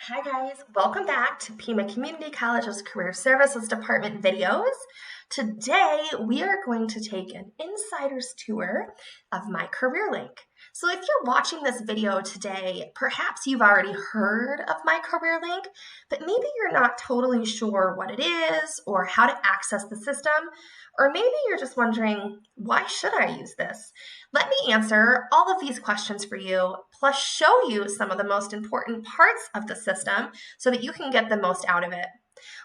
Hi guys, welcome back to Pima Community College's Career Services Department videos. Today we are going to take an insider's tour of MyCareerLink. So if you're watching this video today, perhaps you've already heard of MyCareerLink, but maybe you're not totally sure what it is or how to access the system, or maybe you're just wondering, why should I use this? Let me answer all of these questions for you, plus show you some of the most important parts of the system so that you can get the most out of it.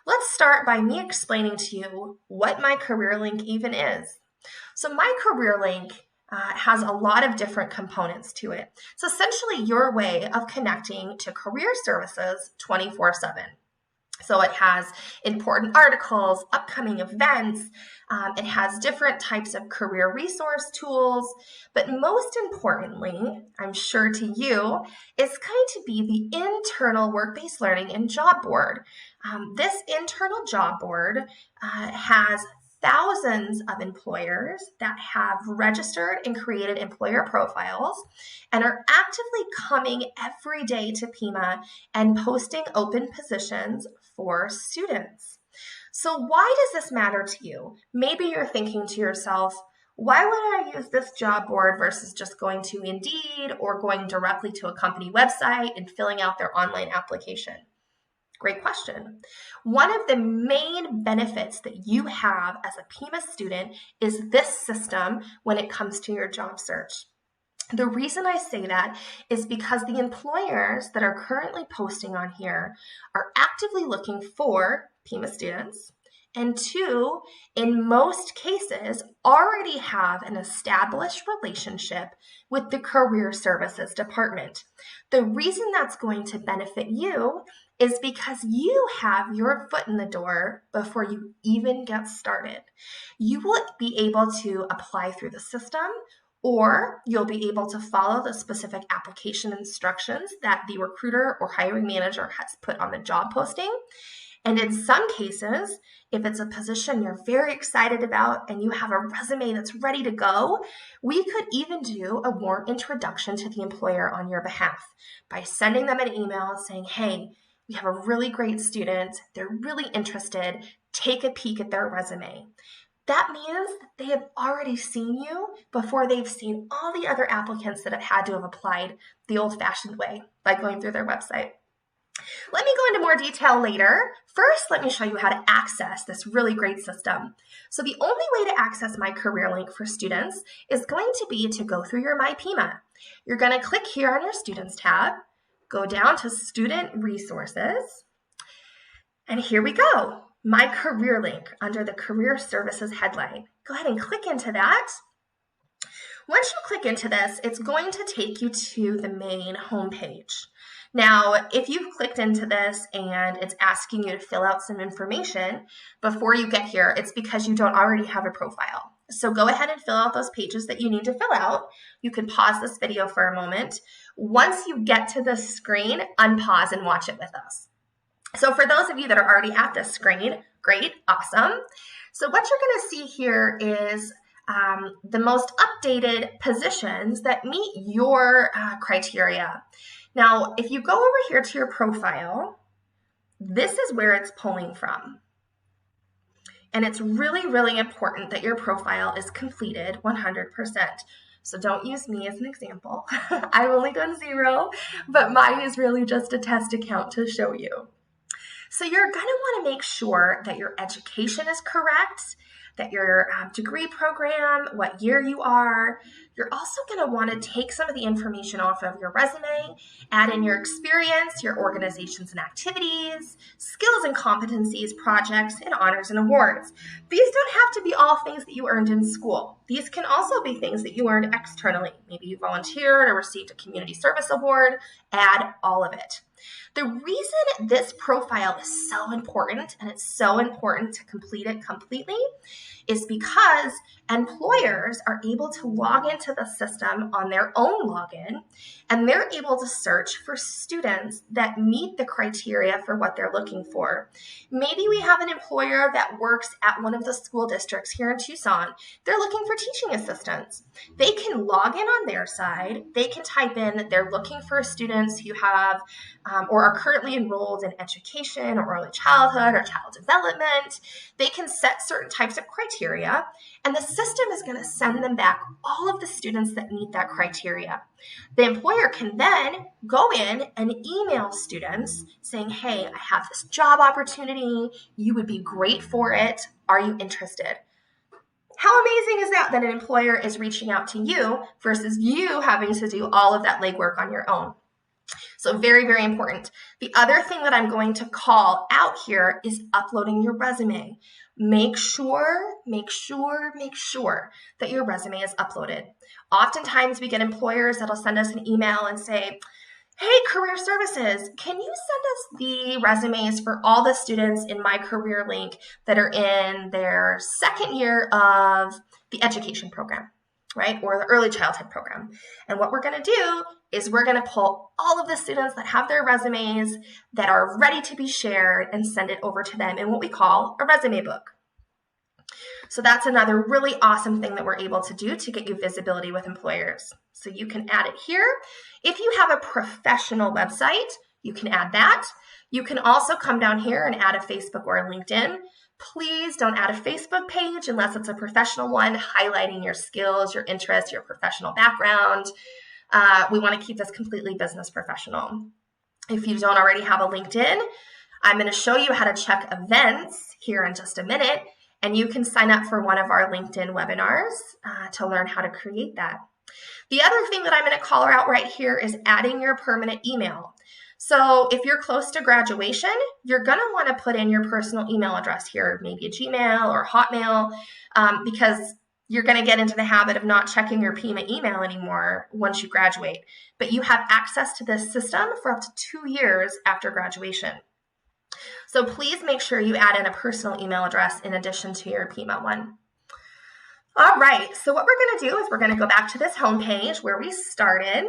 Let's start by me explaining to you what MyCareerLink even is. So MyCareerLink has a lot of different components to it. It's essentially your way of connecting to career services 24/7. So it has important articles, upcoming events, it has different types of career resource tools, but most importantly, I'm sure to you, is going to be the internal work-based learning and job board. This internal job board has thousands of employers that have registered and created employer profiles and are actively coming every day to Pima and posting open positions for students. So why does this matter to you? Maybe you're thinking to yourself, why would I use this job board versus just going to Indeed or going directly to a company website and filling out their online application? Great question. One of the main benefits that you have as a Pima student is this system when it comes to your job search. The reason I say that is because the employers that are currently posting on here are actively looking for Pima students, and two, in most cases, already have an established relationship with the Career Services Department. The reason that's going to benefit you is because you have your foot in the door before you even get started. You will be able to apply through the system, or you'll be able to follow the specific application instructions that the recruiter or hiring manager has put on the job posting. And in some cases, if it's a position you're very excited about and you have a resume that's ready to go, we could even do a warm introduction to the employer on your behalf by sending them an email saying, hey, we have a really great student, they're really interested, take a peek at their resume. That means that they have already seen you before they've seen all the other applicants that have had to have applied the old-fashioned way by going through their website. Let me go into more detail later. First, let me show you how to access this really great system. So the only way to access MyCareerLink for students is going to be to go through your MyPima. You're going to click here on your Students tab, go down to Student Resources, and here we go. MyCareerLink under the Career Services headline. Go ahead and click into that. Once you click into this, it's going to take you to the main homepage. Now, if you've clicked into this and it's asking you to fill out some information before you get here, it's because you don't already have a profile. So go ahead and fill out those pages that you need to fill out. You can pause this video for a moment. Once you get to this screen, unpause and watch it with us. So for those of you that are already at this screen, great, awesome. So what you're going to see here is the most updated positions that meet your criteria. Now, if you go over here to your profile, this is where it's pulling from. And it's really, really important that your profile is completed 100%. So don't use me as an example. I've only done 0, but mine is really just a test account to show you. So you're going to want to make sure that your education is correct, that your degree program, what year you are. You're also going to want to take some of the information off of your resume, add in your experience, your organizations and activities, skills and competencies, projects, and honors and awards. These don't have to be all things that you earned in school. These can also be things that you earned externally. Maybe you volunteered or received a community service award. Add all of it. The reason this profile is so important, and it's so important to complete it completely, is because employers are able to log into the system on their own login, and they're able to search for students that meet the criteria for what they're looking for. Maybe we have an employer that works at one of the school districts here in Tucson. They're looking for teaching assistants. They can log in on their side. They can type in that they're looking for students who have or or are currently enrolled in education or early childhood or child development, they can set certain types of criteria, and the system is going to send them back all of the students that meet that criteria. The employer can then go in and email students saying, hey, I have this job opportunity. You would be great for it. Are you interested? How amazing is that an employer is reaching out to you versus you having to do all of that legwork on your own? So very, very important. The other thing that I'm going to call out here is uploading your resume. Make sure that your resume is uploaded. Oftentimes we get employers that'll send us an email and say, hey, Career Services, can you send us the resumes for all the students in MyCareerLink that are in their second year of the education program, right? Or the early childhood program. And what we're going to do is we're going to pull all of the students that have their resumes that are ready to be shared and send it over to them in what we call a resume book. So that's another really awesome thing that we're able to do to get you visibility with employers. So you can add it here. If you have a professional website, you can add that. You can also come down here and add a Facebook or a LinkedIn. Please don't add a Facebook page unless it's a professional one, highlighting your skills, your interests, your professional background. We want to keep this completely business professional. If you don't already have a LinkedIn, I'm going to show you how to check events here in just a minute. And you can sign up for one of our LinkedIn webinars to learn how to create that. The other thing that I'm going to call out right here is adding your permanent email. So if you're close to graduation, you're going to want to put in your personal email address here, maybe a Gmail or Hotmail, because you're going to get into the habit of not checking your PIMA email anymore once you graduate. But you have access to this system for up to 2 years after graduation. So please make sure you add in a personal email address in addition to your PIMA one. All right, so what we're going to do is we're going to go back to this homepage where we started.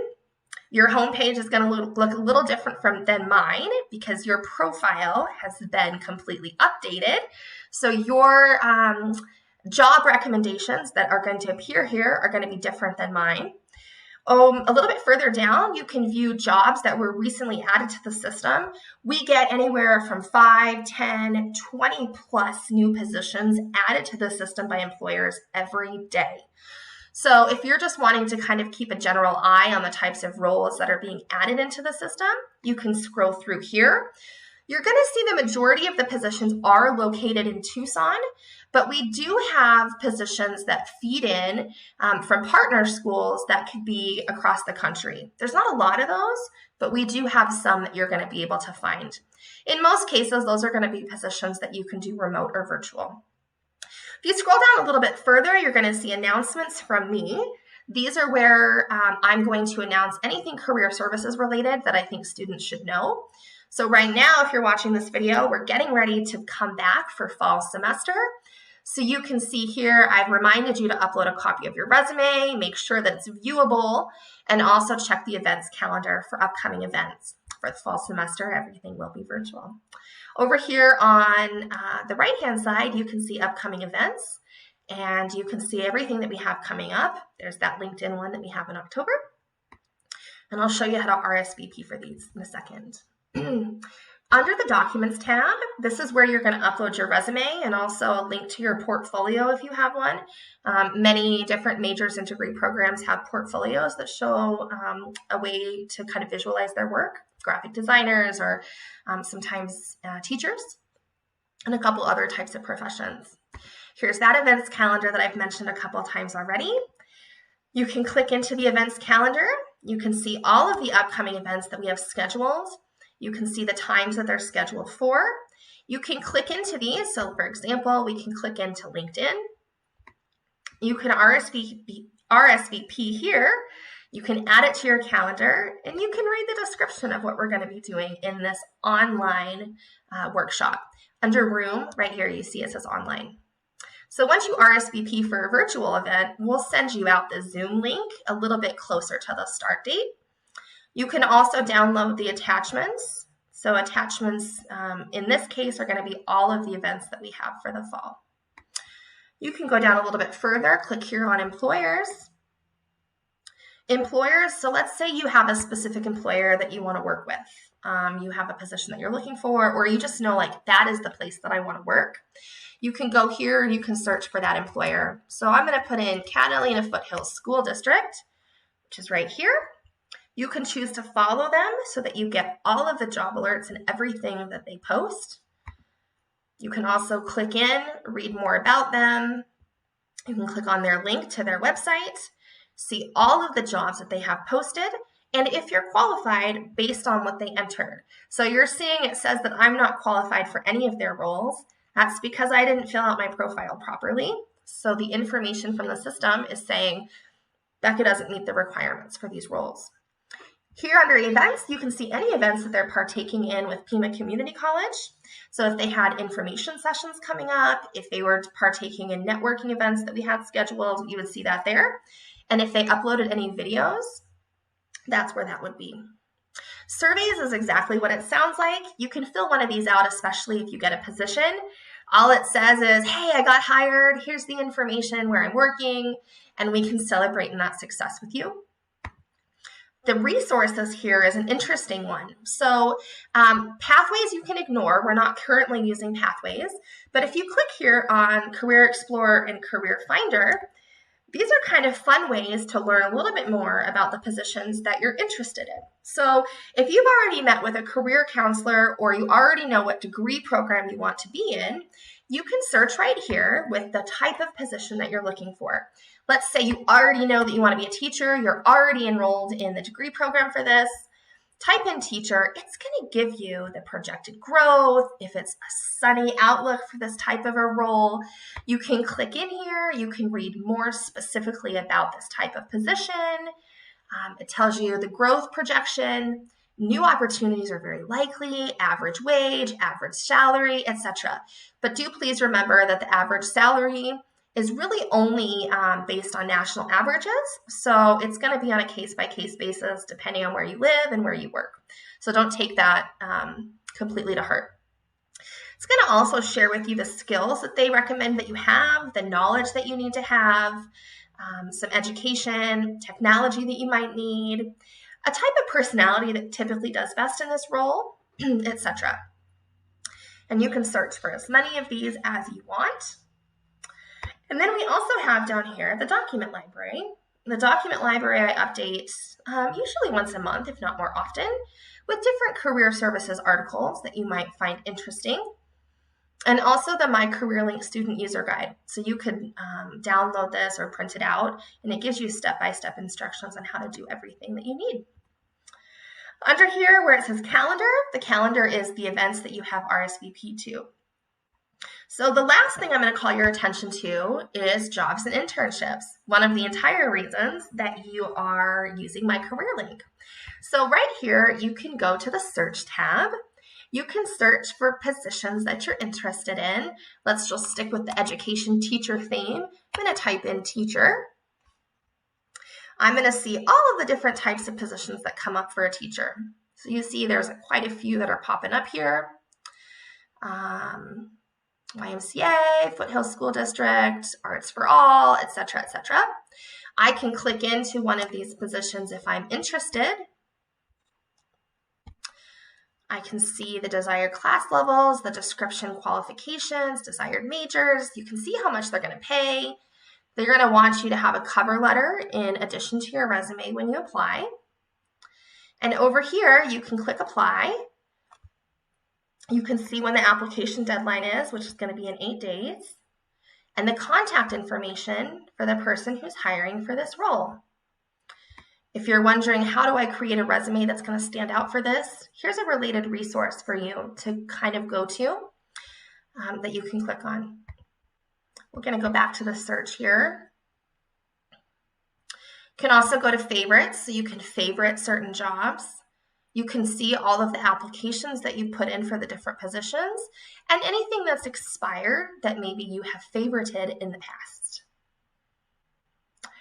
Your homepage is going to look a little different than mine because your profile has been completely updated. So your job recommendations that are going to appear here are going to be different than mine. A little bit further down, you can view jobs that were recently added to the system. We get anywhere from 5, 10, 20 plus new positions added to the system by employers every day. So if you're just wanting to kind of keep a general eye on the types of roles that are being added into the system, you can scroll through here. You're going to see the majority of the positions are located in Tucson, but we do have positions that feed in from partner schools that could be across the country. There's not a lot of those, but we do have some that you're going to be able to find. In most cases, those are going to be positions that you can do remote or virtual. If you scroll down a little bit further, you're going to see announcements from me. These are where I'm going to announce anything career services related that I think students should know. So right now, if you're watching this video, we're getting ready to come back for fall semester. So you can see here, I've reminded you to upload a copy of your resume, make sure that it's viewable, and also check the events calendar for upcoming events. For the fall semester, everything will be virtual. Over here on the right-hand side, you can see upcoming events, and you can see everything that we have coming up. There's that LinkedIn one that we have in October. And I'll show you how to RSVP for these in a second. Under the Documents tab, this is where you're going to upload your resume and also a link to your portfolio if you have one. Many different majors and degree programs have portfolios that show a way to kind of visualize their work, graphic designers or sometimes teachers, and a couple other types of professions. Here's that events calendar that I've mentioned a couple of times already. You can click into the events calendar. You can see all of the upcoming events that we have scheduled. You can see the times that they're scheduled for. You can click into these. So for example, we can click into LinkedIn. You can RSVP here. You can add it to your calendar, and you can read the description of what we're going to be doing in this online workshop. Under Room, right here, you see it says Online. So once you RSVP for a virtual event, we'll send you out the Zoom link a little bit closer to the start date. You can also download the attachments. So attachments in this case are going to be all of the events that we have for the fall. You can go down a little bit further, click here on employers. Employers, so let's say you have a specific employer that you want to work with. you have a position that you're looking for, or you just know like that is the place that I want to work, you can go here and you can search for that employer. So I'm going to put in Catalina Foothills School District, which is right here. You can choose to follow them so that you get all of the job alerts and everything that they post. You can also click in, read more about them. You can click on their link to their website, see all of the jobs that they have posted, and if you're qualified based on what they entered. So you're seeing it says that I'm not qualified for any of their roles. That's because I didn't fill out my profile properly. So the information from the system is saying Becca doesn't meet the requirements for these roles. Here under events, you can see any events that they're partaking in with Pima Community College. So if they had information sessions coming up, if they were partaking in networking events that we had scheduled, you would see that there. And if they uploaded any videos, that's where that would be. Surveys is exactly what it sounds like. You can fill one of these out, especially if you get a position. All it says is, hey, I got hired. Here's the information where I'm working, and we can celebrate in that success with you. The resources here is an interesting one. So pathways you can ignore. We're not currently using pathways, but if you click here on Career Explorer and Career Finder, these are kind of fun ways to learn a little bit more about the positions that you're interested in. So if you've already met with a career counselor or you already know what degree program you want to be in, you can search right here with the type of position that you're looking for. Let's say you already know that you want to be a teacher, you're already enrolled in the degree program for this. Type in teacher, it's going to give you the projected growth, if it's a sunny outlook for this type of a role. You can click in here, you can read more specifically about this type of position. It tells you the growth projection, new opportunities are very likely, average wage, average salary, etc. But do please remember that the average salary is really only based on national averages. So it's going to be on a case-by-case basis depending on where you live and where you work. So don't take that completely to heart. It's going to also share with you the skills that they recommend that you have, the knowledge that you need to have, some education, technology that you might need, a type of personality that typically does best in this role, etc. And you can search for as many of these as you want. And then we also have down here the document library. The document library I update usually once a month, if not more often, with different career services articles that you might find interesting. And also the MyCareerLink student user guide. So you could download this or print it out, and it gives you step-by-step instructions on how to do everything that you need. Under here where it says calendar, the calendar is the events that you have RSVP to. So the last thing I'm going to call your attention to is jobs and internships, one of the entire reasons that you are using MyCareerLink. So right here, you can go to the search tab. You can search for positions that you're interested in. Let's just stick with the education teacher theme. I'm going to type in teacher. I'm going to see all of the different types of positions that come up for a teacher. So you see there's quite a few that are popping up here. YMCA, Foothills School District, Arts for All, etc., etc. I can click into one of these positions if I'm interested. I can see the desired class levels, the description qualifications, desired majors. You can see how much they're going to pay. They're going to want you to have a cover letter in addition to your resume when you apply. And over here, you can click apply. You can see when the application deadline is, which is going to be in 8 days, and the contact information for the person who's hiring for this role. If you're wondering, how do I create a resume that's going to stand out for this? Here's a related resource for you to kind of go to that you can click on. We're going to go back to the search here. You can also go to favorites, so you can favorite certain jobs. You can see all of the applications that you put in for the different positions and anything that's expired that maybe you have favorited in the past.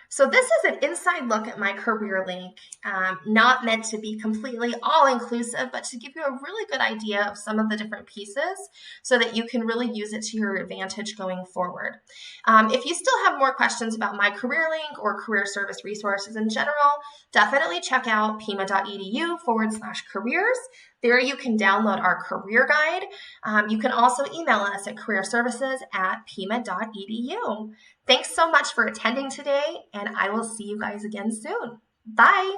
So this is an inside look at MyCareerLink, not meant to be completely all-inclusive, but to give you a really good idea of some of the different pieces so that you can really use it to your advantage going forward. If you still have more questions about MyCareerLink or career service resources in general, definitely check out pima.edu/careers. There you can download our career guide. You can also email us at careerservices@pima.edu. Thanks so much for attending today, and I will see you guys again soon. Bye.